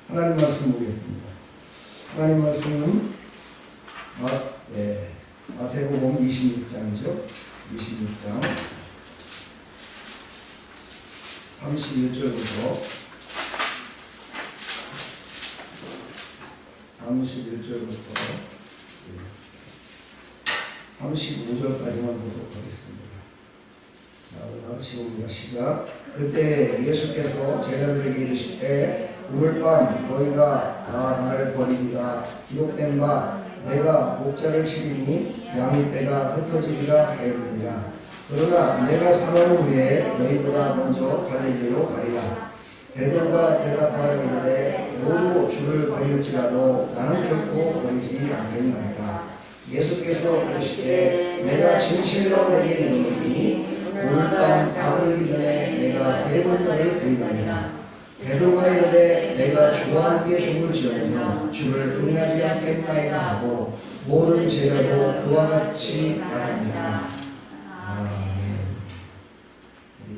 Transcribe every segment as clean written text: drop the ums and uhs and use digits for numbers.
하나님 말씀 보겠습니다. 하나님 말씀은 마태복음 26장이죠. 26장 31절부터 35절까지만 보도록 하겠습니다. 자, 다같이 봅니다. 시작. 그때 예수께서 제자들에게 이르시되 오늘 밤 너희가 다 나를 버리리라 기록된 바 내가 목자를 치리니 양의 떼가 흩어지리라 하였느니라. 그러나 내가 사망 후에 너희보다 먼저 갈릴리로 가리라. 베드로가 대답하여 이르되 모두 주를 버릴지라도 나는 결코 버리지 않겠나이다. 예수께서 이르시되 내가 진실로 내게 이르노니 오늘 밤 가불기 전에 내가 3번 너를 부인하리라. 베드로가 이르되 내가 주와 함께 죽을지언정 주를 부인하지 않겠나이다 하고 모든 제자도 그와 같이 말하니라. 아멘. 우리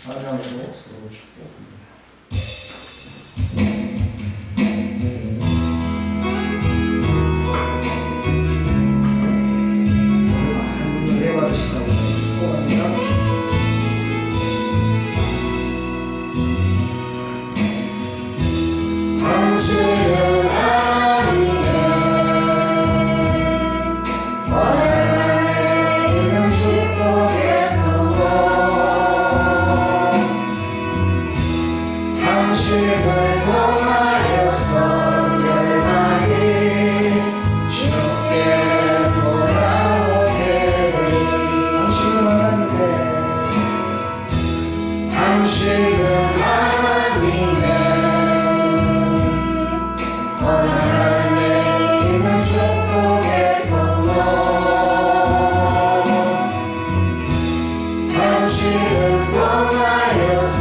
찬양으로 서로 축복합니다. 은혜 받으시라고 축복합니다. 당신은 아니면 원하는 이름 축복의 부모 당신을 통하여서 열방이 주께 돌아오게 당신은 하나님의 당신은 하나님의 당신을 통하여서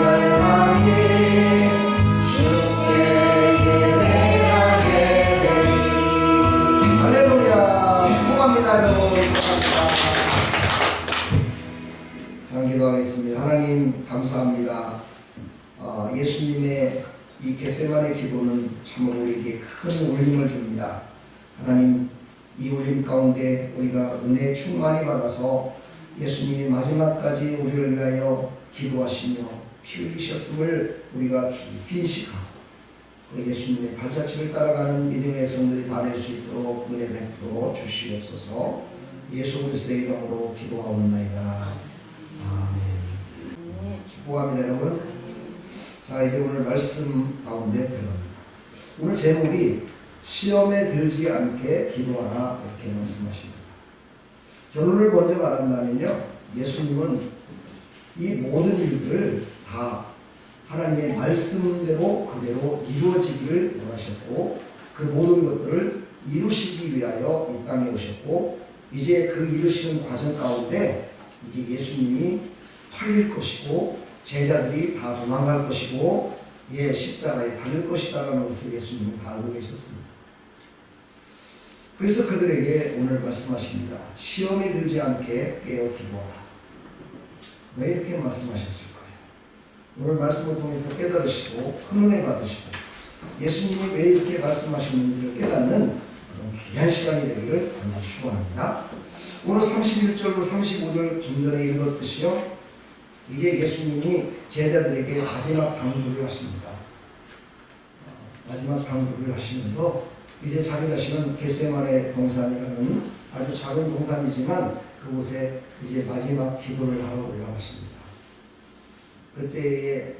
열방이 주께 예배하게 되리. 할렐루야. 축복합니다 여러분. 자, 기도하겠습니다. 하나님 감사합니다. 예수님의 이 겟세마네 기도는 참으로 우리에게 큰 울림을 줍니다. 하나님, 이 울림 가운데 우리가 은혜 충만히 받아서 예수님이 마지막까지 우리를 위하여 기도하시며 피 흘리셨음을 우리가 깊이 인식하고 그 예수님의 발자취를 따라가는 믿음의 백성들이 다 될 수 있도록 은혜 베풀어 주시옵소서. 예수 그리스도의 이름으로 기도하옵나이다. 아멘. 축복합니다 여러분. 자, 이제 오늘 말씀 가운데 들어갑니다. 오늘 제목이 시험에 들지 않게 기도하라 이렇게 말씀하십니다. 결론을 먼저 말한다면요, 예수님은 이 모든 일들을 다 하나님의 말씀대로 그대로 이루어지기를 원하셨고 그 모든 것들을 이루시기 위하여 이 땅에 오셨고 이제 그 이루시는 과정 가운데 이제 예수님이 팔릴 것이고 제자들이 다 도망갈 것이고 십자가에 달릴 것이다라는 것을 예수님은 다 알고 계셨습니다. 그래서 그들에게 오늘 말씀하십니다. 시험에 들지 않게 깨어 기도하라. 왜 이렇게 말씀하셨을까요? 오늘 말씀을 통해서 깨달으시고 큰 은혜 받으시고 예수님이 왜 이렇게 말씀하시는지를 깨닫는 그런 귀한 시간이 되기를 간절히 축원합니다. 오늘 31절로 35절 좀 전에 읽었듯이요, 이제 예수님이 제자들에게 마지막 당부를 하십니다. 마지막 당부를 하시면서 이제 자기 자신은 겟세마네 동산이라는 아주 작은 동산이지만 그곳에 이제 마지막 기도를 하러 올라가십니다. 그때에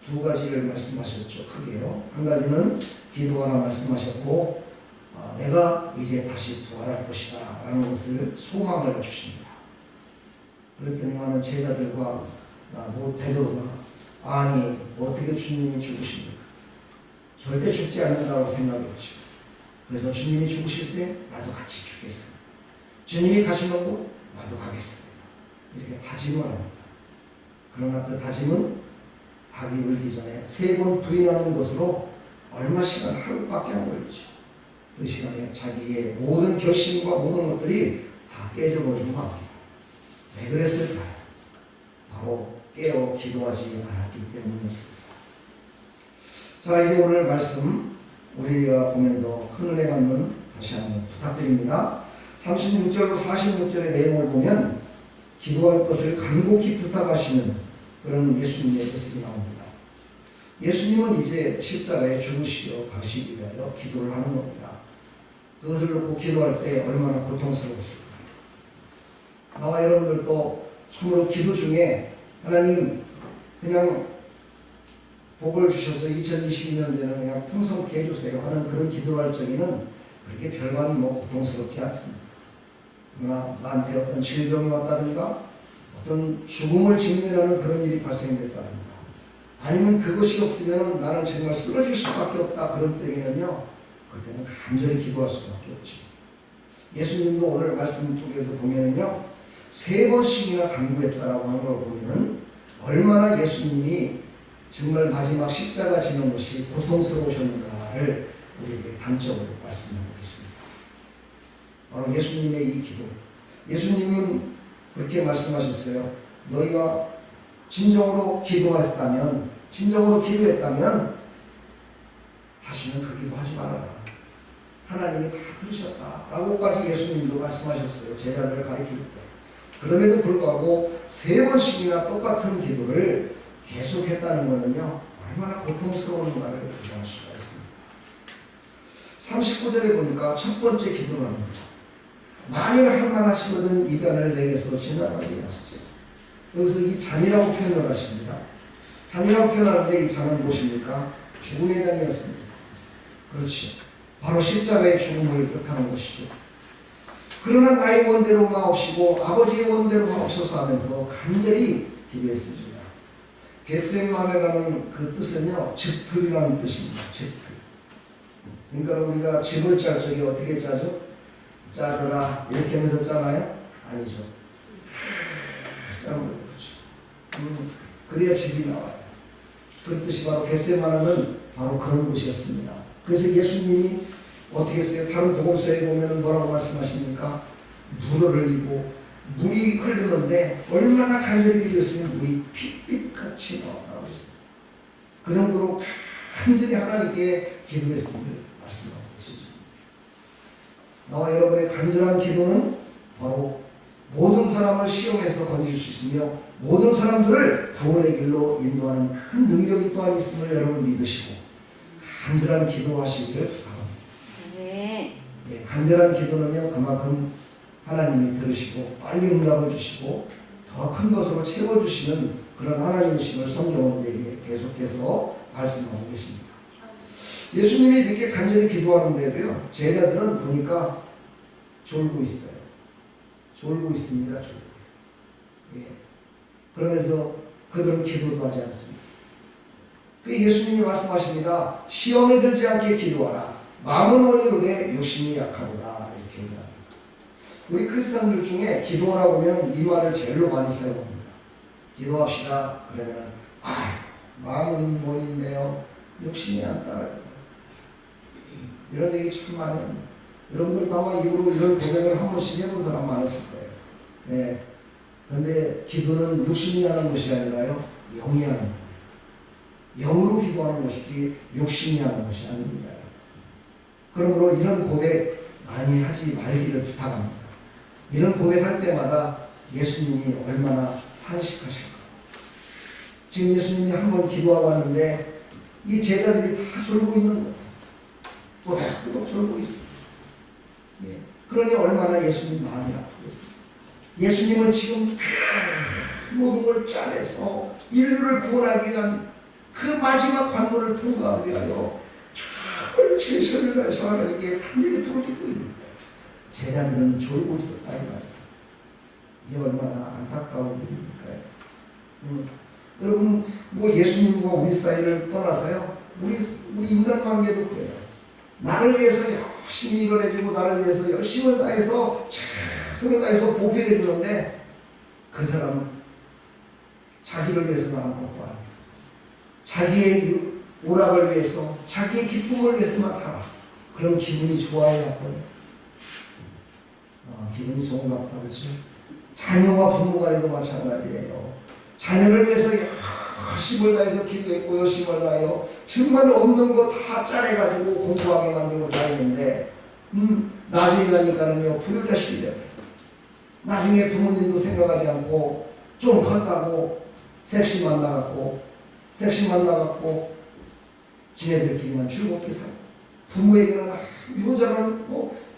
두 가지를 말씀하셨죠. 크게요. 한 가지는 기도하라 말씀하셨고 내가 이제 다시 부활할 것이다 라는 것을 소망을 주십니다. 그랬더니만 제자들과 베드로가 아니 어떻게 주님이 죽으십니까? 절대 죽지 않는다고 생각했죠. 그래서 주님이 죽으실 때 나도 같이 죽겠습니다. 주님이 가시는 곳 나도 가겠습니다. 이렇게 다짐을 합니다. 그러나 그 다짐은 닭이 울기 전에 3번 부인하는 것으로 얼마 시간 하루밖에 안 걸리죠. 그 시간에 자기의 모든 결심과 모든 것들이 다 깨져버리는 겁니다. 왜 그랬을까요? 바로 깨어 기도하지 않았기 때문이었습니다. 자, 이제 오늘 말씀 우리가 보면서 큰 은혜 받는 다시 한번 부탁드립니다. 36절로 46절의 내용을 보면 기도할 것을 간곡히 부탁하시는 그런 예수님의 모습이 나옵니다. 예수님은 이제 십자가에 죽으시려 가시기 위하여 기도를 하는 겁니다. 그것을 놓고 기도할 때 얼마나 고통스러웠을까. 나와 여러분들도 참으로 기도 중에 하나님 그냥 복을 주셔서 2022년도에는 그냥 풍성케 해주세요 하는 그런 기도를 할 적에는 그렇게 별반 고통스럽지 않습니다. 그러나 나한테 어떤 질병이 왔다든가 어떤 죽음을 직면하는 그런 일이 발생됐다든가 아니면 그것이 없으면 나는 정말 쓰러질 수밖에 없다 그런 때에는요, 그때는 간절히 기도할 수밖에 없죠. 예수님도 오늘 말씀 속에서 보면은요 3번씩이나 간구했다라고 하는 걸 보면은 얼마나 예수님이 정말 마지막 십자가 지는 것이 고통스러우셨는가를 우리에게 단적으로 말씀하고 계십니다. 바로 예수님의 이 기도. 예수님은 그렇게 말씀하셨어요. 너희가 진정으로 기도했다면 다시는 그 기도하지 말아라. 하나님이 다 들으셨다 라고까지 예수님도 말씀하셨어요. 제자들을 가리킬 때. 그럼에도 불구하고 3번씩이나 똑같은 기도를 계속했다는 것은요 얼마나 고통스러운가를 느낄 수가 있습니다. 39절에 보니까 첫 번째 기도를 합니다. 만일 할만하시거든 이 잔을 내게서 지나가게 하소서. 여기서 이 잔이라고 표현을 하십니다. 잔이라고 표현하는데 이 잔은 무엇입니까? 죽음의 잔이었습니다. 그렇죠. 바로 십자가의 죽음을 뜻하는 것이죠. 그러나 나의 원대로 마옵시고 아버지의 원대로 마옵소서 하면서 간절히 기도했습니다. 겟세마네라는 그 뜻은요 집틀이라는 뜻입니다. 집틀. 그러니까 우리가 집을 짤 적에 어떻게 짜죠? 짜더라 이렇게 하면서 짜나요? 아니죠. 짜는 거죠. 그래야 집이 나와요. 그 뜻이 바로 겟세마네는 바로 그런 곳이었습니다. 그래서 예수님이 어떻게 했어요? 다른 복음서에 보면 뭐라고 말씀하십니까? 물을 흘리고 물이 흐르는데 얼마나 간절히 기도했으면 물이 핏빛같이 나왔다고 하죠. 그 정도로 간절히 하나님께 기도했음을 말씀하고 계시죠. 나와 여러분의 간절한 기도는 바로 모든 사람을 시험에서 건질 수 있으며 모든 사람들을 구원의 길로 인도하는 큰 능력이 또한 있음을 여러분 믿으시고 간절한 기도하시기를 부탁합니다. 네. 예, 간절한 기도는요 그만큼 하나님이 들으시고 빨리 응답을 주시고 더 큰 것으로 채워주시는 그런 하나님이심을 성경은 내게 계속해서 말씀하고 계십니다. 예수님이 이렇게 간절히 기도하는데도요 제자들은 보니까 졸고 있어요. 졸고 있습니다. 졸고 있어요. 예. 그러면서 그들은 기도도 하지 않습니다. 예수님이 말씀하십니다. 시험에 들지 않게 기도하라. 마음은 원이로되 욕심이 약하구나. 이렇게 얘기합니다. 우리 크리스찬들 중에 기도하라고 하면 이 말을 제일로 많이 사용합니다. 기도합시다. 그러면 마음은 원인데요. 욕심이 안 따라요. 이런 얘기 참 많이 합니다. 여러분들도 아마 입으로 이런 고백을 한 번씩 해본 사람 많으실 거예요. 네. 근데 기도는 욕심이 하는 것이 아니라요. 영이 하는 거예요. 영으로 기도하는 것이지 욕심이 하는 것이 아닙니다. 그러므로 이런 고백 많이 하지 말기를 부탁합니다. 이런 고백할 때마다 예수님이 얼마나 탄식하실까. 지금 예수님이 한번 기도하고 왔는데 이 제자들이 다 졸고 있는 거예요. 또박또박 졸고 있어요. 예. 그러니 얼마나 예수님 마음이 아프겠어요. 예수님은 지금 모든 걸 짜내서 인류를 구원하기 위한 그 마지막 관문을 통과하기 위하여 정말 최선을 다해서 하나님께 간절히 부르짖고 있는데 제자들은 졸고 있었다 이 말이에요. 이게 얼마나 안타까운 일입니까? 여러분 예수님과 우리 사이를 떠나서요 우리 인간관계도 그래요. 나를 위해서 열심히 일을 해주고 나를 위해서 열심을 다해서 최선을 다해서 보필해 주는데 그 사람은 자기를 위해서는 아무것도 안 해요. 자기의 오락을 위해서 자기의 기쁨을 위해서만 살아. 그럼 기분이 좋아요? 나빠요? 기분이 좋은가 보다. 그렇죠? 자녀와 부모 간에도 마찬가지예요. 자녀를 위해서 열심을 다해서 기도했고 열심을 다해요. 정말 없는 거 다 짜내가지고 공부하게 만들고 다 했는데 나중에 가니까는요 불효자식이 돼요. 나중에 부모님도 생각하지 않고 좀 컸다고 섹시 만나갖고 지네들끼리만 즐겁게 살고 부모에게는 유자는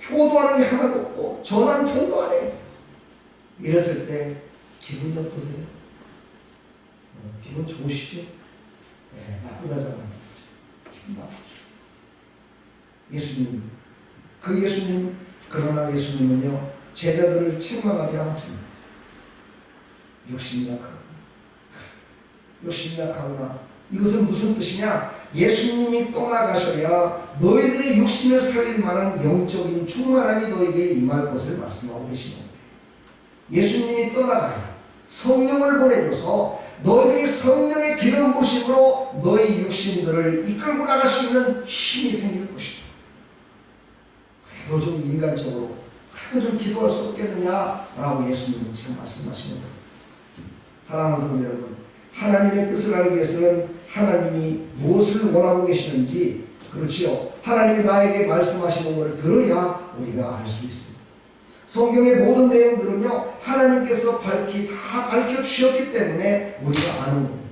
효도하는 게 하나도 없고 전화 한 통도 안 해. 이랬을 때 기분이 어떠세요? 기분 좋으시죠? 네, 나쁘다잖아요. 기분 나쁘죠. 예수님, 그러나 예수님은요 제자들을 책망하지 않았습니다. 욕심이 약하구나. 이것은 무슨 뜻이냐? 예수님이 떠나가셔야 너희들의 육신을 살릴 만한 영적인 충만함이 너에게 임할 것을 말씀하고 계시는 거예요. 예수님이 떠나가야 성령을 보내줘서 너희들이 성령의 기름 부심으로 너희 육신들을 이끌고 나갈 수 있는 힘이 생길 것이다. 그래도 좀 인간적으로 그래도 좀 기도할 수 없겠느냐라고 예수님은 지금 말씀하시는 거예요. 사랑하는 성도 여러분, 하나님의 뜻을 알기 위해서는 하나님이 무엇을 원하고 계시는지, 그렇지요, 하나님이 나에게 말씀하시는 것을 들어야 우리가 알 수 있습니다. 성경의 모든 내용들은요 하나님께서 다 밝혀주셨기 때문에 우리가 아는 겁니다.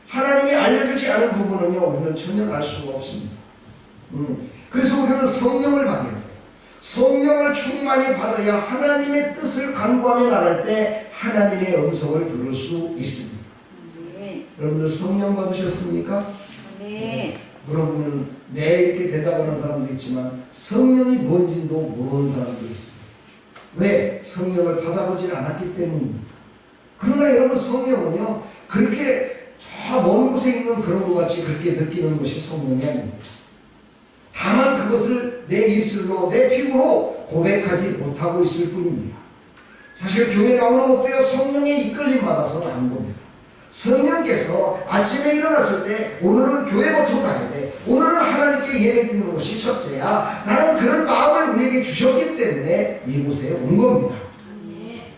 하나님이 알려주지 않은 부분은요 우리는 전혀 알 수가 없습니다. 그래서 우리는 성령을 받아야 돼요. 성령을 충만히 받아야 하나님의 뜻을 간구하며 나갈 때 하나님의 음성을 들을 수 있습니다. 네. 여러분들 성령 받으셨습니까? 네. 물어보면 네 이렇게 대답하는 사람도 있지만 성령이 뭔지도 모르는 사람도 있습니다. 왜? 성령을 받아보질 않았기 때문입니다. 그러나 여러분 성령은요 그렇게 저 먼 곳에 있는 그런 것 같이 그렇게 느끼는 것이 성령이 아닙니다. 다만 그것을 내 입술로 내 피부로 고백하지 못하고 있을 뿐입니다. 사실 교회 나오는 것도요 성령의 이끌림 받아서 나온 겁니다. 성령께서 아침에 일어났을 때 오늘은 교회부터 가야 돼, 오늘은 하나님께 예배드리는 것이 첫째야, 나는 그런 마음을 우리에게 주셨기 때문에 이곳에 온 겁니다.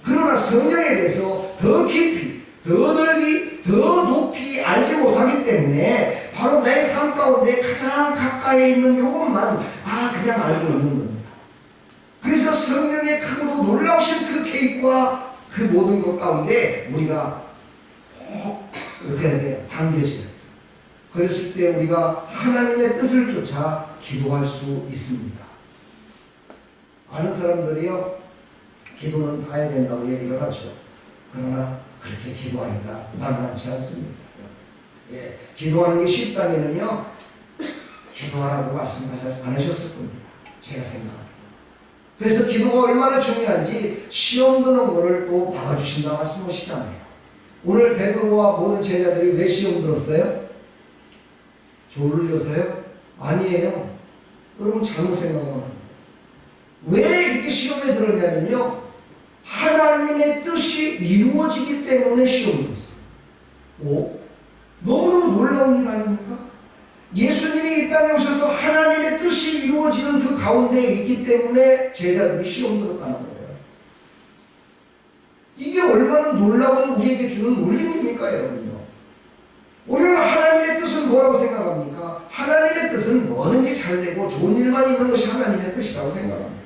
그러나 성령에 대해서 더 깊이, 더 넓이, 더 높이 알지 못하기 때문에 바로 내 삶 가운데 가장 가까이 있는 요것만 그냥 알고 있는 겁니다. 그래서 성령의 크고도 놀라우신 그 계획과 그 모든 것 가운데 우리가 이렇게 해야 돼요. 당겨져야 돼요. 그랬을 때 우리가 하나님의 뜻을 쫓아 기도할 수 있습니다. 아는 사람들이요 기도는 해야 된다고 얘기를 하죠. 그러나 그렇게 기도하기가 만만치 않습니다. 예, 기도하는 게 쉽다면요 기도하라고 말씀하지 않으셨을 겁니다. 제가 생각합니다. 그래서 기도가 얼마나 중요한지 시험 드는 것을 또 막아주신다 말씀하시잖아요. 오늘 베드로와 모든 제자들이 왜 시험 들었어요? 졸려서요? 아니에요. 여러분 잘못 생각하면 왜 이렇게 시험에 들었냐면요 하나님의 뜻이 이루어지기 때문에 시험 들었어요. 너무너무 놀라운 일 아닙니까? 예수님이 이 땅에 오셔서 하나님의 뜻이 이루어지는 그 가운데에 있기 때문에 제자들이 시험 들었다는 거예요. 이게 얼마나 놀라운 우리에게 주는 울림입니까 여러분요? 오늘 하나님의 뜻은 뭐라고 생각합니까? 하나님의 뜻은 뭐든지 잘 되고 좋은 일만 있는 것이 하나님의 뜻이라고 생각합니다.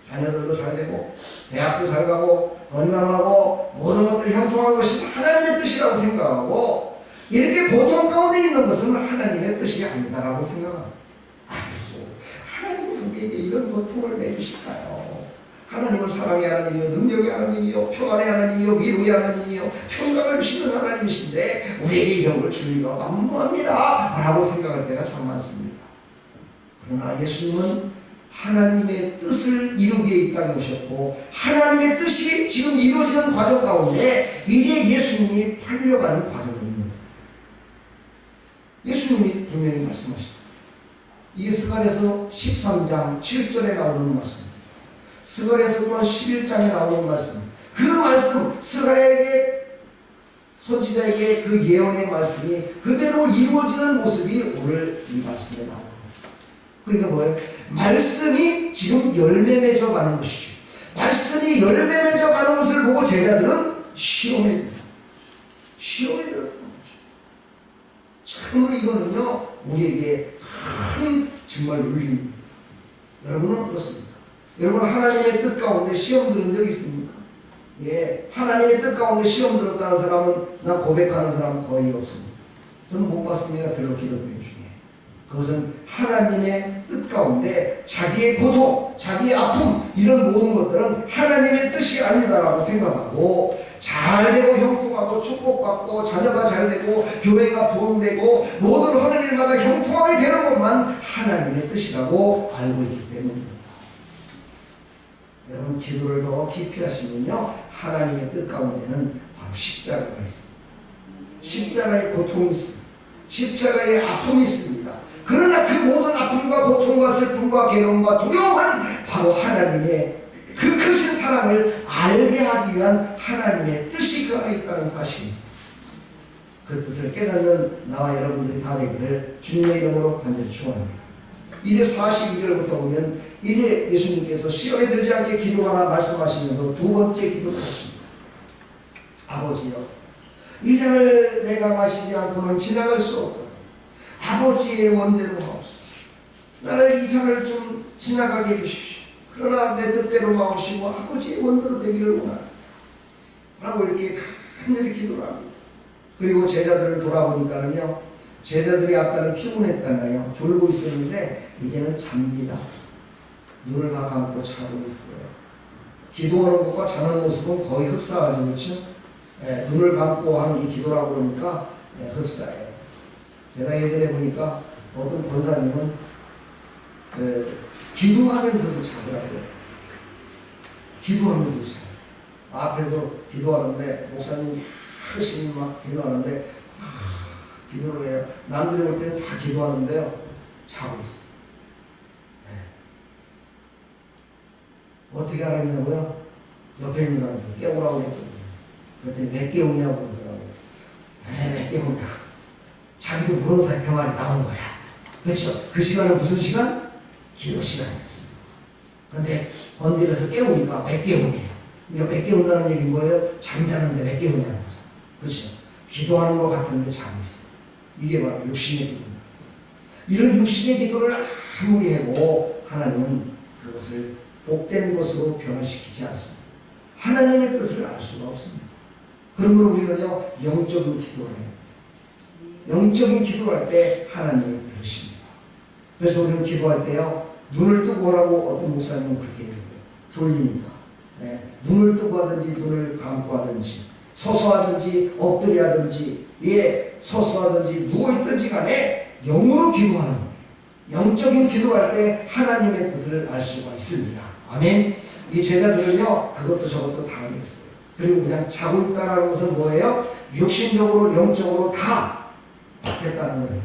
자녀들도 잘 되고 대학도 잘 가고 건강하고 모든 것들이 형통한 것이 하나님의 뜻이라고 생각하고, 이렇게 고통 가운데 있는 것은 하나님의 뜻이 아니다라고 생각합니다. 아이고 하나님은 우리에게 이런 고통을 내주실까요? 하나님은 사랑의 하나님이요 능력의 하나님이요 평안의 하나님이요 위로의 하나님이요 평강을 주시는 하나님이신데 우리에게 이런 걸 줄 리가 만무합니다 라고 생각할 때가 참 많습니다. 그러나 예수님은 하나님의 뜻을 이루기에 이 땅에 오셨고 하나님의 뜻이 지금 이루어지는 과정 가운데 이제 예수님이 팔려가는 과정이 있는 거예요. 예수님이 분명히 말씀하십니다. 이게 스가랴서 13장 7절에 나오는 말씀입니다. 스가랴서 또한 11장에 나오는 말씀, 그 말씀 스가랴에게 선지자에게 그 예언의 말씀이 그대로 이루어지는 모습이 오늘 이 말씀에 나옵니다. 그러니까 뭐예요? 말씀이 지금 열매 맺어 가는 것이죠. 말씀이 열매 맺어 가는 것을 보고 제자들은 시험에 시험에 들었다는 거죠. 참으로 이거는요, 우리에게 큰 정말 울림입니다. 여러분은 어떻습니까? 여러분 하나님의 뜻 가운데 시험 들은 적 있습니까? 예, 하나님의 뜻 가운데 시험 들었다는 사람은, 나 고백하는 사람은 거의 없습니다. 저는 못 봤습니다. 별로 기독교 중에. 그것은 하나님의 뜻 가운데 자기의 고통, 자기의 아픔, 이런 모든 것들은 하나님의 뜻이 아니다라고 생각하고 잘되고 형통하고 축복받고 자녀가 잘되고 교회가 부흥되고 모든 하는 일마다 형통하게 되는 것만 하나님의 뜻이라고 알고 있기 때문입니다. 여러분 기도를 더 깊이 하시면요, 하나님의 뜻 가운데는 바로 십자가가 있습니다. 십자가의 고통이 있습니다. 십자가의 아픔이 있습니다. 그러나 그 모든 아픔과 고통과 슬픔과 괴로움과 두려움은 바로 하나님의 그 크신 사랑을 알게 하기 위한 하나님의 뜻이 그 안에 있다는 사실입니다. 그 뜻을 깨닫는 나와 여러분들이 다 되기를 주님의 이름으로 간절히 축원합니다. 이제 42절부터 보면 이제 예수님께서 시험에 들지 않게 기도하라 말씀하시면서 두 번째 기도를 하십니다. 아버지여, 이 잔을 내가 마시지 않고는 지나갈 수 없거든. 아버지의 원대로 마옵소서. 나를 이 잔을 좀 지나가게 해주십시오. 그러나 내 뜻대로 마옵시고 아버지의 원대로 되기를 원하라 라고 이렇게 간절히 기도를 합니다. 그리고 제자들을 돌아보니까는요, 제자들이 아까는 피곤했잖아요. 졸고 있었는데 이제는 잠니다. 눈을 다 감고 자고 있어요. 기도하는 것과 자는 모습은 거의 흡사하죠. 그렇죠? 눈을 감고 하는 게 기도라고 그러니까 흡사해요. 제가 예전에 보니까 어떤 권사님은 기도하면서도 자더라고요. 기도하면서도 자요. 앞에서 기도하는데 목사님 열심히 막 기도하는데 기도를 해요. 남들이 볼 때는 다 기도하는데요, 자고 있어요. 어떻게 알았냐고요? 옆에 있는 사람들 깨우라고 했거든요. 그랬더니 왜 깨우냐고 그러더라고요. 왜 깨우냐고. 자기도 모르는 사이 그 말이 나온 거야. 그렇죠? 그 시간은 무슨 시간? 기도 시간이었어. 근데 건드려서 깨우니까 왜 깨우냐. 그러니까 왜 깨운다는 얘기는 뭐예요? 잠자는데 왜 깨우냐는 거죠. 그렇죠? 기도하는 것 같은데 자고 있어. 이게 바로 육신의 기도입니다. 이런 육신의 기도를 아무리 해도 하나님은 그것을 복된 것으로 변화시키지 않습니다. 하나님의 뜻을 알 수가 없습니다. 그러므로 우리는요, 영적인 기도를 해야 돼요. 영적인 기도를 할 때 하나님이 들으십니다. 그래서 우리는 기도할 때요, 눈을 뜨고 하라고 어떤 목사님은 그렇게 얘기해요. 졸리니까. 눈을 뜨고 하든지 눈을 감고 하든지 서서 하든지 엎드려 하든지 서서 하든지 누워있든지 간에 영으로 기도하는 거예요. 영적인 기도할 때 하나님의 뜻을 알 수가 있습니다. 아멘. 이 제자들은요, 그것도 저것도 다 알겠어요. 그리고 그냥 자고 있다는 것은 뭐예요? 육신적으로 영적으로 다 했다는 거예요.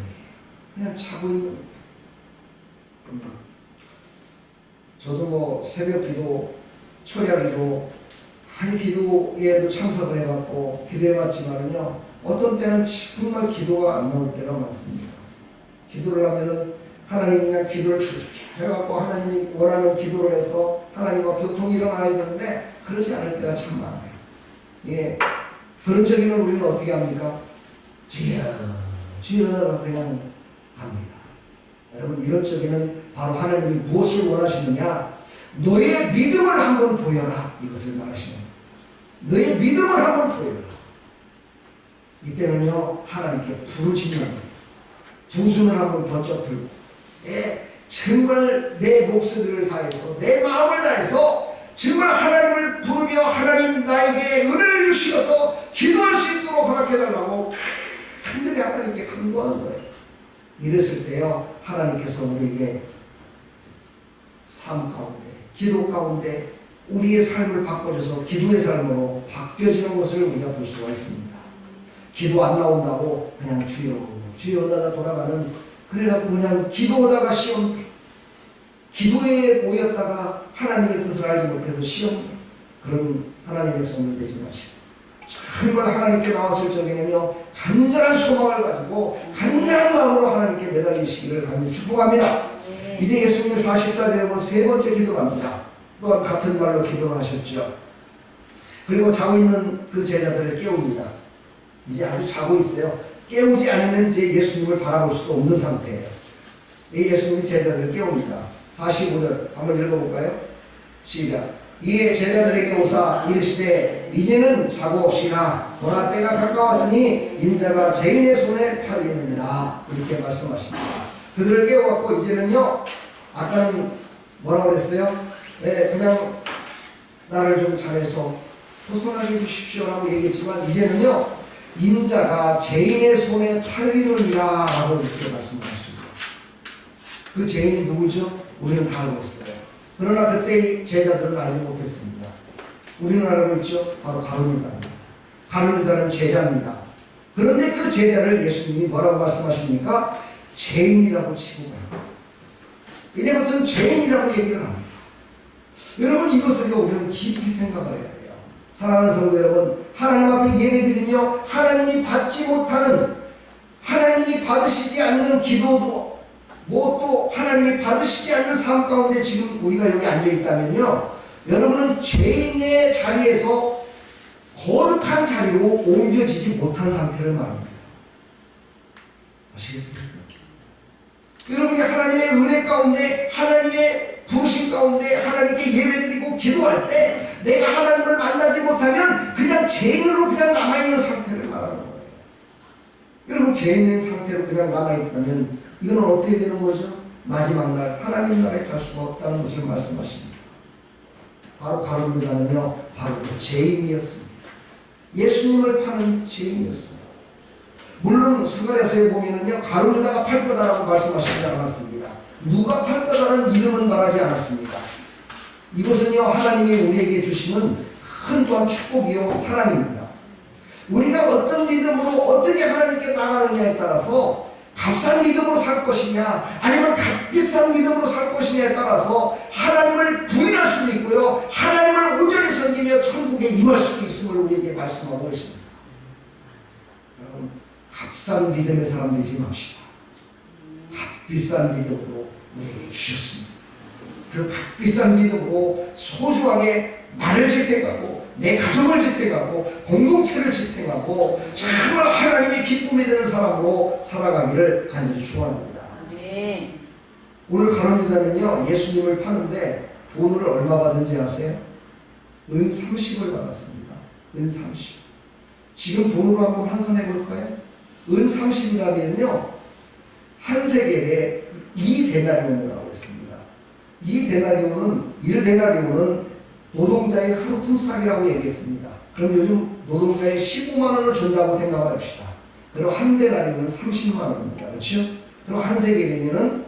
그냥 자고 있는 거예요. 저도 뭐 새벽 기도, 철야 기도, 많이 기도에도 참석을 해봤고 기도해봤지만은요, 어떤 때는 정말 기도가 안 나올 때가 많습니다. 기도를 하면은 하나님이 그냥 기도를 쭉쭉 해갖고 하나님이 원하는 기도를 해서 하나님과 교통이 일어나야 되는데 그러지 않을 때가 참 많아요. 예, 그런 적에는 우리는 어떻게 합니까? 주여, 주여다가 그냥 합니다. 여러분, 이런 적에는 바로 하나님이 무엇을 원하시느냐? 너의 믿음을 한번 보여라, 이것을 말하시는 거예요. 너의 믿음을 한번 보여라. 이때는요, 하나님께 부르짖는 두 손을 한번 번쩍 들고, 정말 내 목소리를 다해서, 내 마음을 다해서 정말 하나님을 부르며 하나님 나에게 은혜를 주시어서 기도할 수 있도록 허락해달라고 간절히 하나님께 간구하는 거예요. 이랬을 때요, 하나님께서 우리에게 삶 가운데, 기도 가운데 우리의 삶을 바꿔줘서 기도의 삶으로 바뀌어지는 것을 우리가 볼 수가 있습니다. 기도 안 나온다고 그냥 주여, 주여다가 돌아가는, 그래갖고 그냥 기도하다가 시험, 기도에 모였다가 하나님의 뜻을 알지 못해서 시험, 그런 하나님의 손을 대지 마시고 정말 하나님께 나왔을 적에는요, 간절한 소망을 가지고 간절한 마음으로 하나님께 매달리시기를 간절히 축복합니다. 이제 예수님 44절에 보면 세 번째 기도를 합니다. 또한 같은 말로 기도를 하셨죠. 그리고 자고 있는 그 제자들을 깨웁니다. 이제 아주 자고 있어요. 깨우지 않으면 이제 예수님을 바라볼 수도 없는 상태예요. 이 예수님이 제자들을 깨웁니다. 45절 한번 읽어볼까요? 시작. 이에 제자들에게 오사 이르시되 이제는 자고 쉬라. 보라 때가 가까웠으니 인자가 죄인의 손에 팔리느니라. 이렇게 말씀하십니다. 그들을 깨워갖고 이제는요, 아까는 뭐라고 그랬어요? 네, 그냥 나를 좀 잘해서 벗어나게 해주십시오라고 얘기했지만 이제는요, 인자가 죄인의 손에 팔리느니라 라고 이렇게 말씀하십니다. 그 죄인이 누구죠? 우리는 다 알고 있어요. 그러나 그때 제자들은 알지 못했습니다. 우리는 알고 있죠? 바로 가룟유다입니다. 가룟유다는 제자입니다. 그런데 그 제자를 예수님이 뭐라고 말씀하십니까? 죄인이라고 치고 가요. 이제부터는 죄인이라고 얘기를 합니다. 여러분, 이것을요 우리는 깊이 생각을 해야 돼요. 사랑하는 성도 여러분, 하나님 앞에 예배드리며 하나님이 받지 못하는, 하나님이 받으시지 않는 기도도 뭐 또 하나님이 받으시지 않는 삶 가운데 지금 우리가 여기 앉아 있다면요, 여러분은 죄인의 자리에서 거룩한 자리로 옮겨지지 못한 상태를 말합니다. 아시겠습니까? 여러분이 하나님의 은혜 가운데, 하나님의 부르심 가운데 하나님께 예배드리고 기도할 때 내가 하나님을 만나지 못하면 그냥 죄인으로 그냥 남아있는 상태를 말하는 거예요. 여러분, 죄인의 상태로 그냥 남아있다면 이건 어떻게 되는 거죠? 마지막 날 하나님 나라에 갈 수가 없다는 것을 말씀하십니다. 바로 가룟유다는요, 바로 그 죄인이었습니다. 예수님을 파는 죄인이었습니다. 물론 스가랴서에 보면은요, 가룟유다가 팔 거다라고 말씀하시지 않았습니다. 누가 팔 거다라는 이름은 말하지 않았습니다. 이것은요, 하나님이 우리에게 주시는 큰 또한 축복이요 사랑입니다. 우리가 어떤 믿음으로 어떻게 하나님께 나가느냐에 따라서 값싼 믿음으로 살 것이냐 아니면 값비싼 믿음으로 살 것이냐에 따라서 하나님을 부인할 수도 있고요, 하나님을 온전히 섬기며 천국에 임할 수도 있음을 우리에게 말씀하고 있습니다. 여러분, 값싼 믿음의 사람 되지 맙시다. 값비싼 믿음으로 우리에게 주셨습니다. 그 값비싼 믿음으로 소중하게 나를 지탱하고 내 가족을 지탱하고 공동체를 지탱하고 정말 하나님의 기쁨이 되는 사람으로 살아가기를 간절히 축원합니다. 네. 오늘 가룟유다는요, 예수님을 파는데 돈을 얼마 받은지 아세요? 은 30을 받았습니다. 은 30. 지금 돈으로 한번 환산해 볼까요? 은 30이라면요, 한 세겔에 2데나리온이라고 했습니다. 2데나리온은 1데나리온은 노동자의 하루 품삯이라고 얘기했습니다. 그럼 요즘 노동자의 15만 원을 준다고 생각을 합시다. 그럼 한 데나리온은 30만 원입니다. 그렇죠? 그럼 한 세겔이면은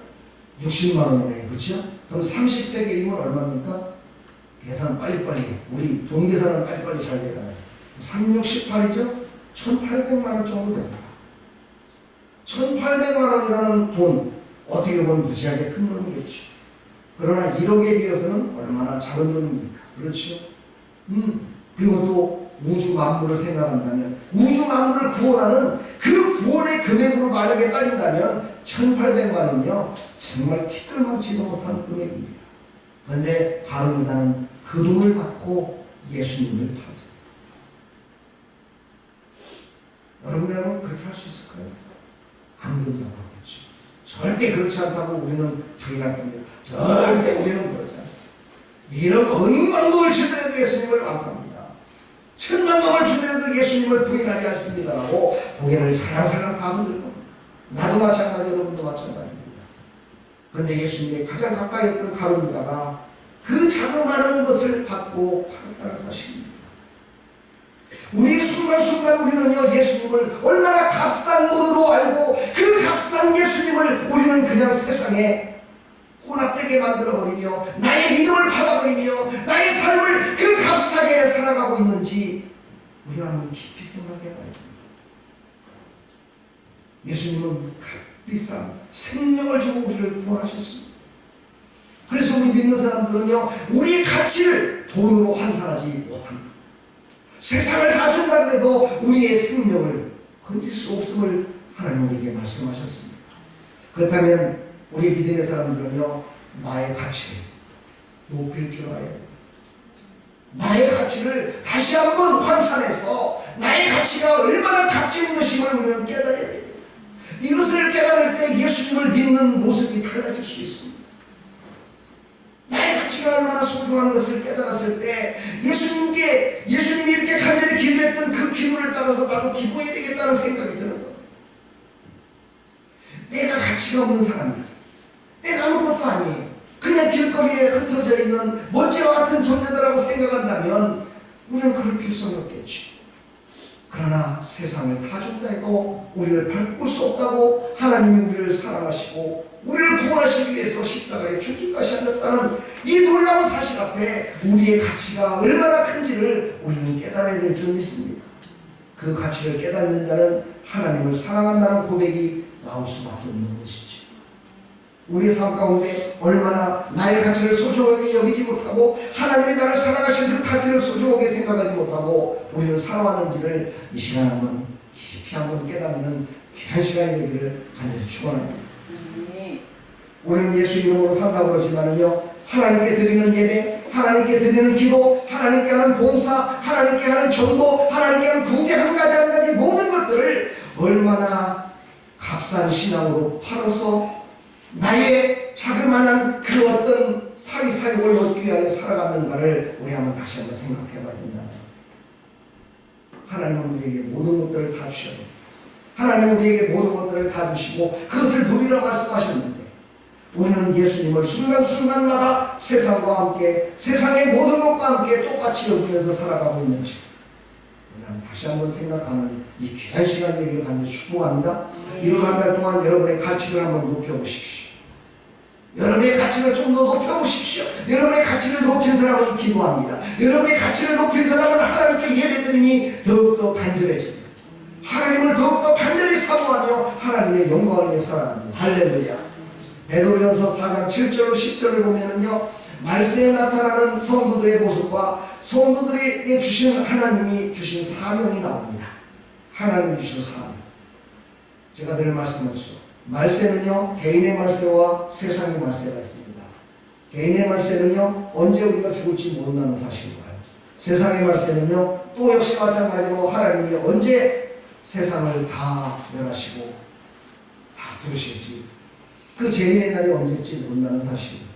60만 원이네요. 그렇죠? 그럼 30세겔이면 얼마입니까? 계산 빨리빨리. 우리 돈 계산은 빨리빨리 잘 되잖아요. 3, 6, 18이죠? 1,800만 원 정도 됩니다. 1,800만 원이라는 돈, 어떻게 보면 무지하게 큰 돈이겠죠. 그러나 1억에 비해서는 얼마나 작은 돈입니까? 그렇죠? 그리고 또 우주 만물을 생각한다면, 우주 만물을 구원하는 그 구원의 금액으로 만약에 따진다면 1,800만 원이요, 정말 티끌만치도 못한 금액입니다. 그런데 가룟유다는 그 돈을 받고 예수님을 팔죠. 여러분이라면 그렇게 할 수 있을까요? 안 된다고 하겠죠. 절대 그렇지 않다고 우리는 부인할 겁니다. 절대 우리는 그러지 않습니다. 이런 억만금을 주더라도 예수님을 안 팝니다. 천만금을 주더라도 예수님을 부인하지 않습니다라고 고개를 살랑살랑 다 흔들 겁니다. 나도 마찬가지, 여러분도 마찬가지입니다. 그런데 예수님의 가장 가까이 있던 가룟유다가 그 자그마한 것을 받고 팔았다는 사실입니다. 우리 순간순간 우리는요, 예수님을 얼마나 값싼 분으로 알고 그 값싼 예수님을 우리는 그냥 세상에 혼합되게 만들어버리며 나의 믿음을 받아버리며 나의 삶을 그 값싸게 살아가고 있는지 우리가 한번 깊이 생각해봐야 됩니다. 예수님은 값비싼 생명을 주고 우리를 구원하셨습니다. 그래서 우리 믿는 사람들은요, 우리의 가치를 돈으로 환산하지 못합니다. 세상을 다 준다 그래도 우리의 생명을 건질 수 없음을 하나님 우리에게 말씀하셨습니다. 그렇다면 우리 믿음의 사람들은요, 나의 가치를 높일 줄 알아야 됩니다. 나의 가치를 다시 한번 환산해서 나의 가치가 얼마나 값진 것임을 우리는 깨달아야 됩니다. 이것을 깨달을 때 예수님을 믿는 모습이 달라질 수 있습니다. 나의 가치가 얼마나 소중한 것을 깨달았을 때 예수님이 이렇게 간절히 기도했던 그 기도를 따라서 나도 기도해야 되겠다는 생각이 드는 겁니다. 내가 가치가 없는 사람이다. 내가 아무것도 아니에요. 그냥 길거리에 흩어져 있는 먼지와 같은 존재들하고 생각한다면 우리는 그럴 필요성이 없겠지. 그러나 세상을 다 준다 해도 우리를 바꿀 수 없다고 하나님이 우리를 사랑하시고 우리를 구원하시기 위해서 십자가에 죽기까지 하셨다는 이 놀라운 사실 앞에 우리의 가치가 얼마나 큰지를 우리는 깨달아야 될 줄 믿습니다. 그 가치를 깨닫는 자는 하나님을 사랑한다는 고백이 나올 수밖에 없는 것이죠. 우리의 삶 가운데 얼마나 나의 가치를 소중하게 여기지 못하고 하나님이 나를 사랑하신 그 가치를 소중하게 생각하지 못하고 우리는 살아왔는지를 이 시간 한번 깊이 한번 깨닫는 귀한 시간이 되기를 간절히 축원합니다. 우리는 예수 이름으로 산다고 그러지만은요, 하나님께 드리는 예배, 하나님께 드리는 기도, 하나님께 하는 봉사, 하나님께 하는 전도, 하나님께 하는 궁제 한 가지 한 가지 모든 것들을 얼마나 값싼 신앙으로 팔아서 나의 자그마한 그 어떤 사리사욕을 얻기 위하여 살아가는가를 우리 한번 다시 한번 생각해 봐야 된다. 하나님은 우리에게 모든 것들을 다 주셔요. 하나님은 우리에게 모든 것들을 다 주시고 그것을 누리라 말씀하셨는데 우리는 예수님을 순간순간마다 세상과 함께 세상의 모든 것과 함께 똑같이 여기면서 살아가고 있는지 우리는 다시 한번 생각하는 이 귀한 시간 되기를 간절히 축복합니다. 이번 한 달 동안 여러분의 가치를 한번 높여보십시오. 여러분의 가치를 좀 더 높여보십시오. 여러분의 가치를 높인 사람은 기도합니다. 여러분의 가치를 높인 사람은 하나님께 예배드림이 더욱더 간절해집니다. 하나님을 더욱더 간절히 사모하며 하나님의 영광을 위해 살아갑니다. 할렐루야. 베드로전서 4장 7절로 10절을 보면은요, 말세에 나타나는 성도들의 모습과 성도들에게 주신 하나님이 주신 사명이 나옵니다. 하나님이 주신 사명. 제가 늘 말씀하죠. 말세는요, 개인의 말세와 세상의 말세가 있습니다. 개인의 말세는요, 언제 우리가 죽을지 모른다는 사실이고요. 세상의 말세는요, 또 역시 마찬가지로 하나님이 언제 세상을 다 멸하시고 다 부르실지, 그 재림의 날이 언제일지 모른다는 사실입니다.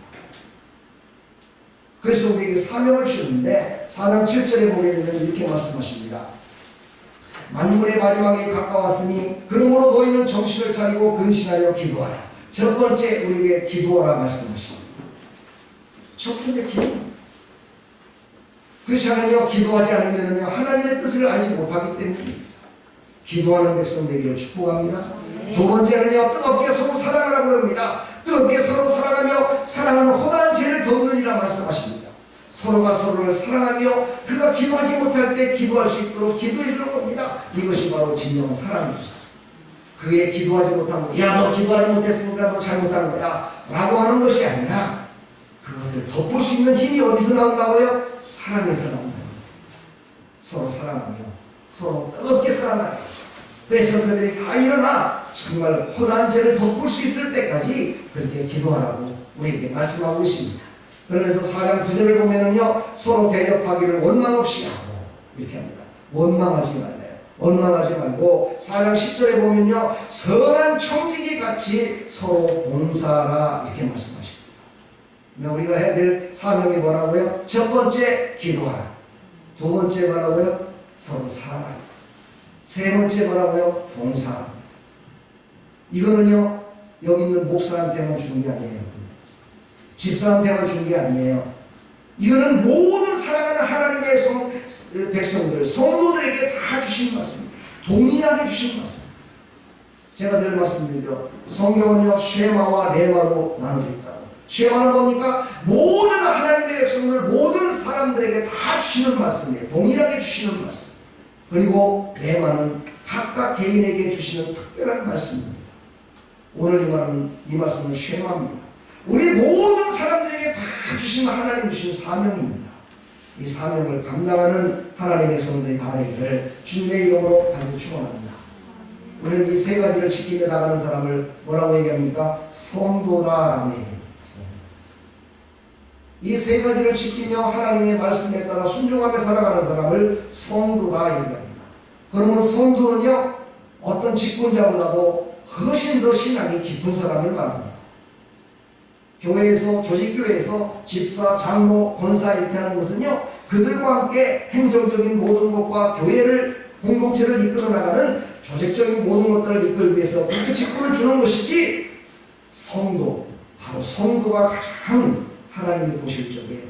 그래서 우리에게 사명을 주셨는데 4장 7절에 보게 되면 이렇게 말씀하십니다. 만물의 마지막에 가까웠으니 그러므로 너희는 정신을 차리고 근신하여 기도하라. 첫 번째 우리에게 기도하라 말씀하십니다. 첫 번째 기도. 크리스천은요, 기도하지 않으면요 하나님의 뜻을 알지 못하기 때문입니다. 기도하는 백성 되기를 축복합니다. 두 번째는요, 뜨겁게 서로 사랑하라고 합니다. 뜨겁게 서로 사랑하며 사랑하는 허다한 죄를 덮느니라 말씀하십니다. 서로가 서로를 사랑하며 그가 기도하지 못할 때 기도할 수 있도록 기도해 주는 겁니다. 이것이 바로 진정한 사랑입니다. 그게 기도하지 못한 거, 야, 너 기도하지 못했으니까 너 잘못한 거야 라고 하는 것이 아니라 그것을 덮을 수 있는 힘이 어디서 나온다고요? 사랑에서 나온다고요. 서로 사랑하며 서로 뜨겁게 사랑하며, 그래서 그들이 다 일어나 정말 허다한 죄를 덮을 수 있을 때까지 그렇게 기도하라고 우리에게 말씀하고 있습니다. 그러면서 4장 9절을 보면은요, 서로 대접하기를 원망 없이 하고 이렇게 합니다. 원망하지 말래요. 원망하지 말고 4장 10절에 보면요, 선한 청지기 같이 서로 봉사하라 이렇게 말씀하십니다. 우리가 해야 될 사명이 뭐라고요? 첫 번째 기도하라. 두 번째 뭐라고요? 서로 사랑하라. 세 번째 뭐라고요? 봉사하라. 이거는요, 여기 있는 목사한테만 주는 게 아니에요. 집사한테만 주는 게 아니에요. 이거는 모든 사랑하는 하나님의 백성들, 성도들에게 다 주신 말씀입니다. 동일하게 주신 말씀. 제가 늘 말씀드리죠. 성경은요, 쉐마와 레마로 나누어 있다고. 쉐마는 뭡니까? 모든 하나님의 백성들, 모든 사람들에게 다 주시는 말씀이에요. 동일하게 주시는 말씀. 그리고 레마는 각각 개인에게 주시는 특별한 말씀입니다. 오늘 이 말씀은 쉐마입니다. 우리 모든 사람들에게 다 주신 하나님 주신 사명입니다. 이 사명을 감당하는 하나님의 백성들이 다 되기를 주님의 이름으로 간절히 축원합니다. 우리는 이 세 가지를 지키며 나가는 사람을 뭐라고 얘기합니까? 성도다라고 얘기합니다. 이 세 가지를 지키며 하나님의 말씀에 따라 순종하며 살아가는 사람을 성도다 얘기합니다. 그러면 성도는요, 어떤 직분자보다도 훨씬 더 신앙이 깊은 사람을 말합니다. 교회에서, 조직교회에서 집사, 장로, 권사 이렇게 하는 것은요, 그들과 함께 행정적인 모든 것과 교회를, 공동체를 이끌어 나가는 조직적인 모든 것들을 이끌기 위해서 그렇게 직분을 주는 것이지, 성도, 바로 성도가 가장 하나님이 보실 적에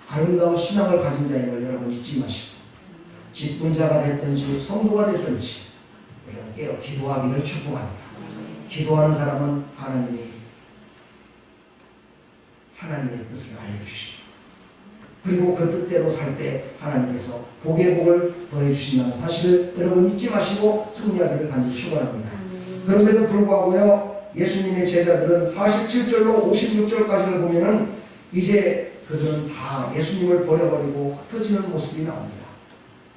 아름다운 신앙을 가진 자임을 여러분 잊지 마시고, 직분자가 됐든지 성도가 됐든지 우리는 깨어 기도하기를 축복합니다. 기도하는 사람은 하나님의 뜻을 알려주시고, 그리고 그 뜻대로 살 때 하나님께서 복의 복을 더해주신다는 사실을 여러분 잊지 마시고 승리하기를 간절히 축원합니다. 그런데도 불구하고요, 예수님의 제자들은 47절로 56절까지를 보면은 이제 그들은 다 예수님을 버려버리고 흩어지는 모습이 나옵니다.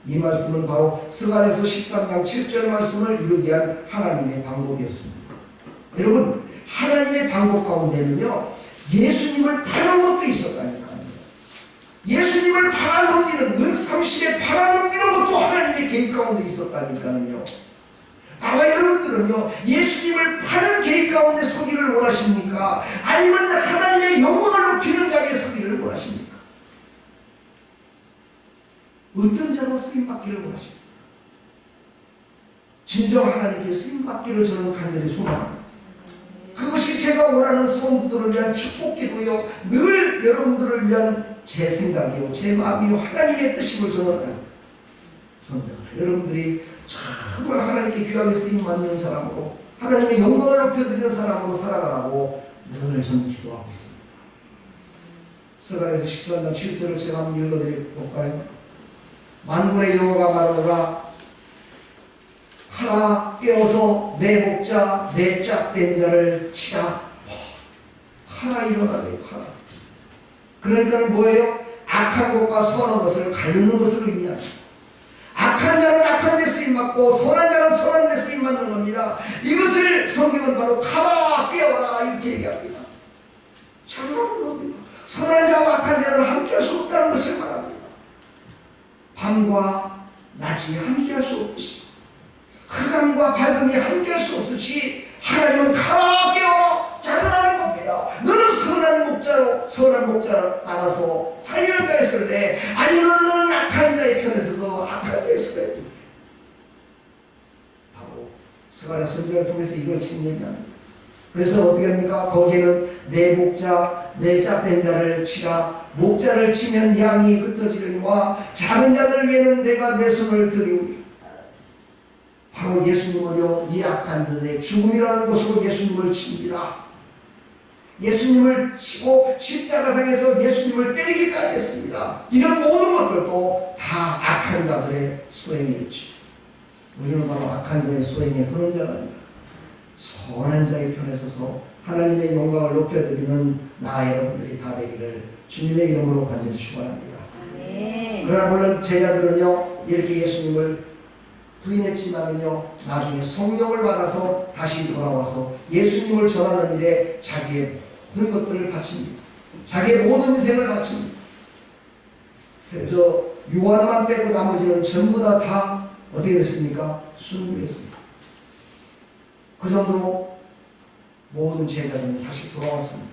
이 말씀은 바로 스가랴서 13장 7절 말씀을 이루기 위한 하나님의 방법이었습니다. 여러분, 하나님의 방법 가운데는요, 예수님을 파는 것도 있었다니까요. 예수님을 팔아넘기는, 은삼시에 팔아넘기는 것도 하나님의 계획 가운데 있었다니까요. 나와 여러분들은요, 예수님을 파는 계획 가운데 서기를 원하십니까? 아니면 하나님의 영광을 높이는 자리에 서기를 원하십니까? 어떤 자로 쓰임받기를 원하십니까? 진정 하나님께 쓰임받기를 저는 간절히 소망합니다. 그것이 제가 원하는 성도들을 위한 축복기도요, 늘 여러분들을 위한 제 생각이요, 제 마음이요, 하나님의 뜻임을 저는 알고, 여러분들이 정말 하나님께 귀하게 쓰임받는 사람으로, 하나님의 영광을 높여드리는 사람으로 살아가라고 늘 저는 기도하고 있습니다. 스가랴서 13장 7절을 제가 한번 읽어드릴까요? 만군의 여호와가 말하노라, 하라, 깨어서 내 목자, 내 짝된 자를 치라. 하라, 일어나래, 하라. 그러니까는 뭐예요? 악한 것과 선한 것을 가르는 것을 의미합니다. 악한 자는 악한 데 쓰임받고 선한 자는 선한 데 쓰임받는 겁니다. 이것을 성경은 바로 가라, 깨어라 이렇게 얘기합니다. 잘하는 겁니다. 선한 자와 악한 자는 함께할 수 없다는 것을 말합니다. 밤과 낮이 함께할 수 없듯이, 흑암과 밝음이 함께할 수 없듯이 하나님은 가라, 깨어라 자라나는 겁니다. 너는 선한 목자로 따라서 살인을 따했을 때, 아니면 너는 악한 자의 편에 서서 악한 자의 수에 듭니다. 바로 스가랴 선지자를 통해서 이걸 지금 얘기합니다. 그래서 어떻게 합니까? 거기에는 내 목자, 내 짝된 자를 치라. 목자를 치면 양이 흩어지려니와 작은 자들 위에는 내가 내 손을 들이우리. 바로 예수님은요, 이 악한 자들의 죽음이라는 곳으로 예수님을 칩니다. 예수님을 치고 십자가상에서 예수님을 때리기까지 했습니다. 이런 모든 것들도 다 악한 자들의 소행이었죠. 우리는 바로 악한 자의 소행에 서는 자가 아니라 선한 자의 편에 서서 하나님의 영광을 높여드리는 나 여러분들이 다 되기를 주님의 이름으로 간절히 축원합니다. 그러나 물론 제자들은요, 이렇게 예수님을 부인했지만은요, 나중에 성령을 받아서 다시 돌아와서 예수님을 전하는 일에 자기의 모든 것들을 바칩니다. 자기의 모든 인생을 바칩니다. 저 요한만 빼고 나머지는 전부 다 어떻게 됐습니까? 순교했습니다. 그 정도로 모든 제자들은 다시 돌아왔습니다.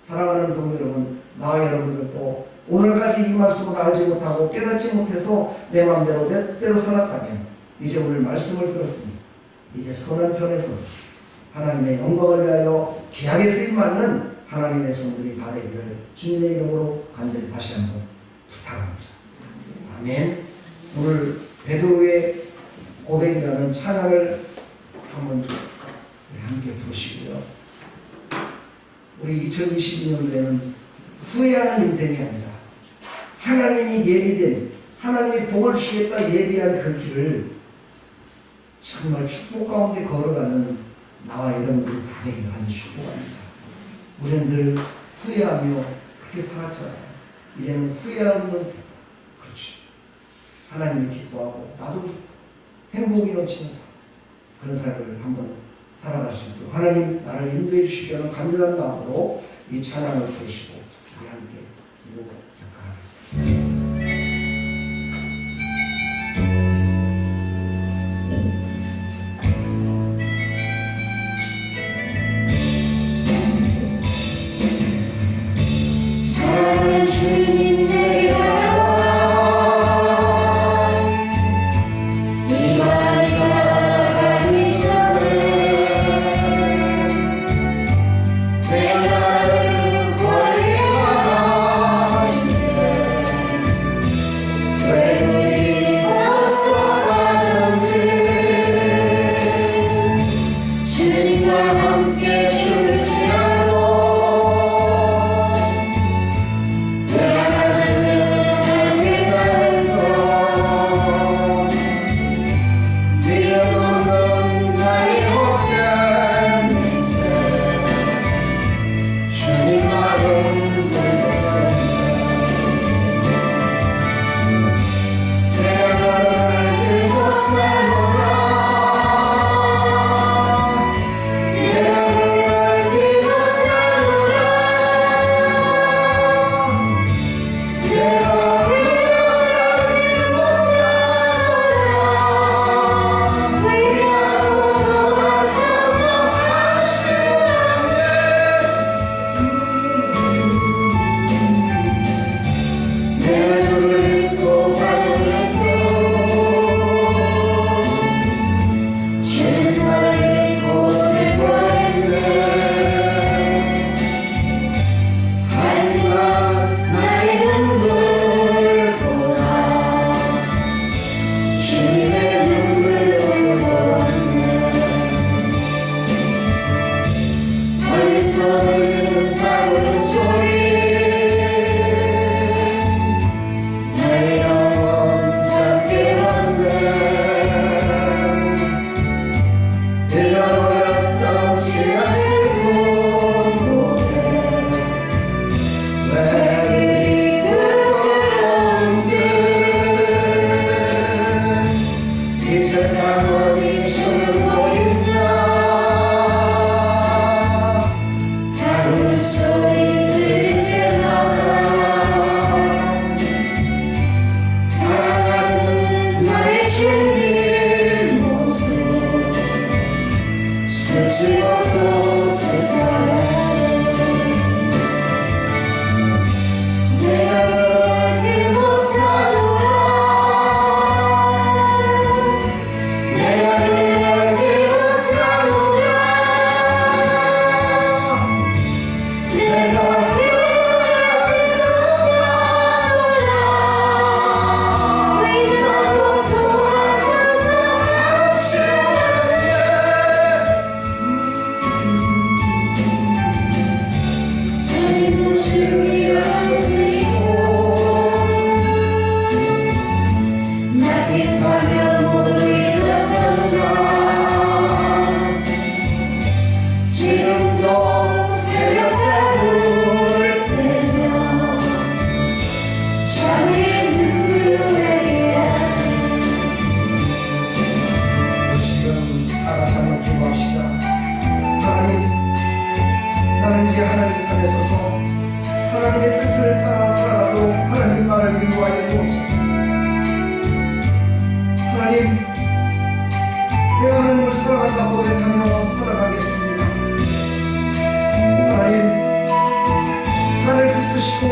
사랑하는 성도 여러분, 나와 여러분들도 오늘까지 이 말씀을 알지 못하고 깨닫지 못해서 내 마음대로 내 뜻대로 살았다면, 이제 오늘 말씀을 들었으니 이제 선한 편에 서서 하나님의 영광을 위하여 귀하게 쓰임받는 하나님의 성들이 다 되기를 주님의 이름으로 간절히 다시 한번 부탁합니다. 아멘. 오늘 베드로의 고백이라는 찬양을 한번 함께 들으시고요. 우리 2022년도에는 후회하는 인생이 아니라 하나님이 예비된, 하나님이 복을 주겠다 예비한 그 길을 정말 축복 가운데 걸어가는 나와 여러분들 다 되기를 간절히 축복합니다. 우리는 늘 후회하며 그렇게 살았잖아요. 이제는 후회 없는 삶, 그렇지, 하나님이 기뻐하고 나도 기뻐, 행복이 넘치는 삶, 그런 삶을 한번 살아갈 수 있도록 하나님 나를 인도해 주시기 위한 간절한 마음으로 이 찬양을 부르시고 우리 함께 기도 잠깐 하겠습니다. 주님 내게 와 네가 가기 전에 내가 나를 버리하신대 왜 그리 섭섭하던지 주님과 함께 죽으시라고 내가 가지는 않겠다는 것 미련 없는 나의 복된 인생 주님 나를 불렀습니다 내가 너를 알지 못하노라 내가 너를 알지 못하노라 내가 너를 알지 못하노라 위하고 돌아서서 하시는데 내가 너를 잊고 가더라도 주는 나를 잊고 슬퍼했네 하지만 나의 눈물보다 주님의 눈물을 보았네 멀리서 들리는 파도의 소리 나의 영혼 잠게 왔네 들려버렸던 지난 슬픈 노래 왜 그리 부끄러운지 이 세상 어디 숨고 있냐 다른 소리 들릴 때마다 사랑하는 나의 주님 모습 스치고 또 스쳐가네 내가 알지 못하노라 내가 알지 못하노라 내가 알지 못하노라 위하고 돌아서서 하시는데 주님은 주의하시고 나의 사명 모두 잊었던가 지금도 새벽에 눈을 떼며 자기의 눈물로 내게 지금 알아서 한번 기도합시다 하나님 나는 이제 하나님 편에 서서 하나님의 뜻을 따라 살아가도 하나님 나를 인도하여 주옵소서 하나님 내가 하나님을 사랑한다 고백하며 살아가겠습니다 하나님 나를 붙드시고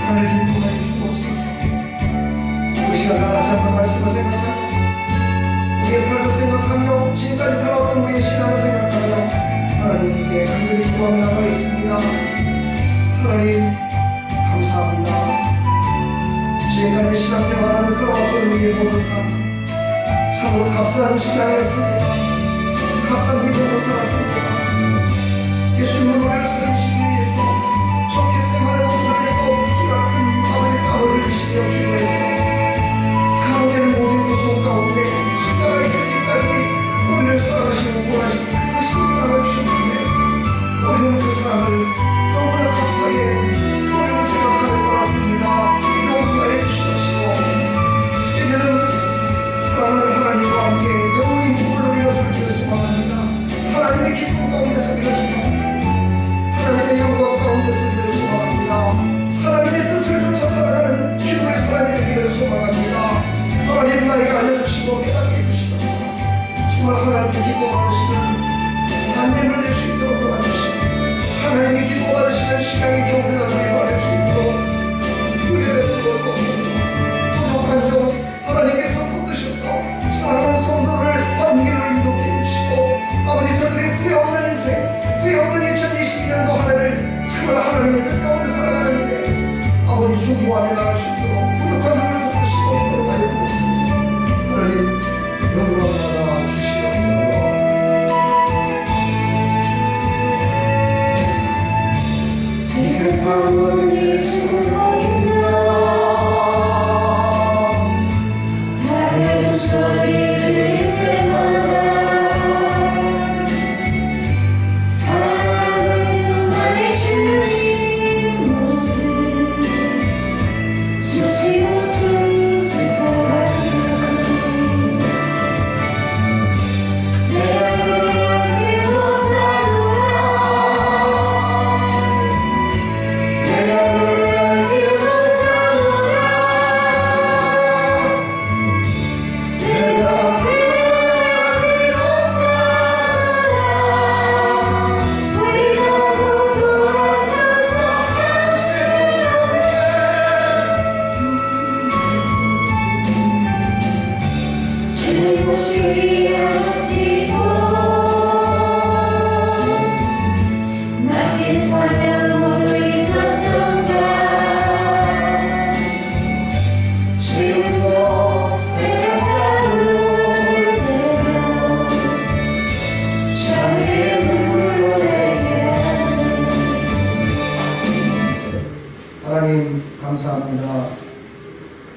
나를 인도하여 주옵소서 그 시간 다 다시 한번 말씀을 생각하며 우리의 삶을 생각하며 지금까지 살아왔던 우리의 신앙을 생각하며 하나님께 간절히 기도하며 나가겠습니다 하나님 감사합니다 지금까지 신앙생활하며 살아왔던 우리의 모든 삶 참으로 값싼 신앙이었습니다 값싼 믿음으로 살았습니다 예수님의 노래를 살리시기 위해서 적게세만의 동산에서 피 같은 아버지 땀을 흘리시며 기도해서 가운데는 모든 고통 가운데 십자가의 책임까지 우리를 사랑하시고 구원하시고 그 신사랑을 주셨는데 우리는 그 사랑을 너무나 값싸게 우리는 생각하며 살았습니다 용서해 주시옵시고 이제는 사랑을 하나님과 함께 영원히 물로 이어 살기를 소망합니다 하나님의 기쁨 가운데 살기를 소망합니다 하나님의 영광 가운데 살기를 소망합니다 하나님의 뜻을 쫓아 살아가는 기도의 사람이 되기를 소망합니다 하나님 나에게 알려주시고 깨닫게 해주시고 정말 하나님의 기뻐 받으시는 삶을 낼 수 있도록 도와주시고 하나님의 기뻐 영원히 숨어 있는 하늘 소리 들릴 때마다 사랑하는 나의 주님 모습 수치 못한 스쳐가는 내가 그러지 못하노라 내가 그러지 못하노라 내가 그러지 못하노라 우리라도 돌아서서 다시 주의 모습이 어찌고 나의 사랑 모두 잊었던가 지금도 새벽가루를 내며 자기의 눈물로 내게 하나님 감사합니다.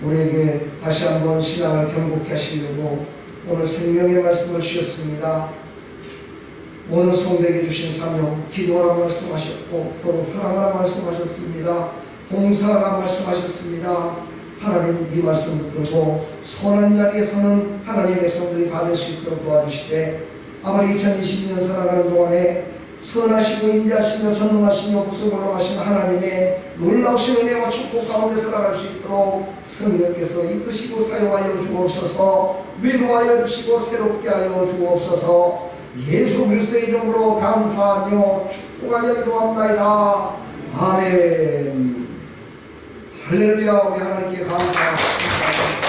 우리에게 다시 한번 신앙을 경고케 하시려고 오늘 생명의 말씀을 주셨습니다. 온 성도에게 주신 사명, 기도하라 말씀하셨고 서로 사랑하라 말씀하셨습니다. 봉사하라 말씀하셨습니다. 하나님 이 말씀 붙들고 선한 자리에 서는 하나님의 백성들이 다 될 수 있도록 도와주시되 아무리 2020년 살아가는 동안에 선하시고 인자하시며 전능하시며 구속을로하신 하나님의 놀라우신 은혜와 축복 가운데 살아갈 수 있도록 성령께서 이끄시고 사용하여 주옵소서. 위로하여 주시고 새롭게 하여 주옵소서. 예수 그리스도의 이름으로 감사하며 축복하며 기도합나이다. 아멘. 할렐루야. 우리 하나님께 감사합니다.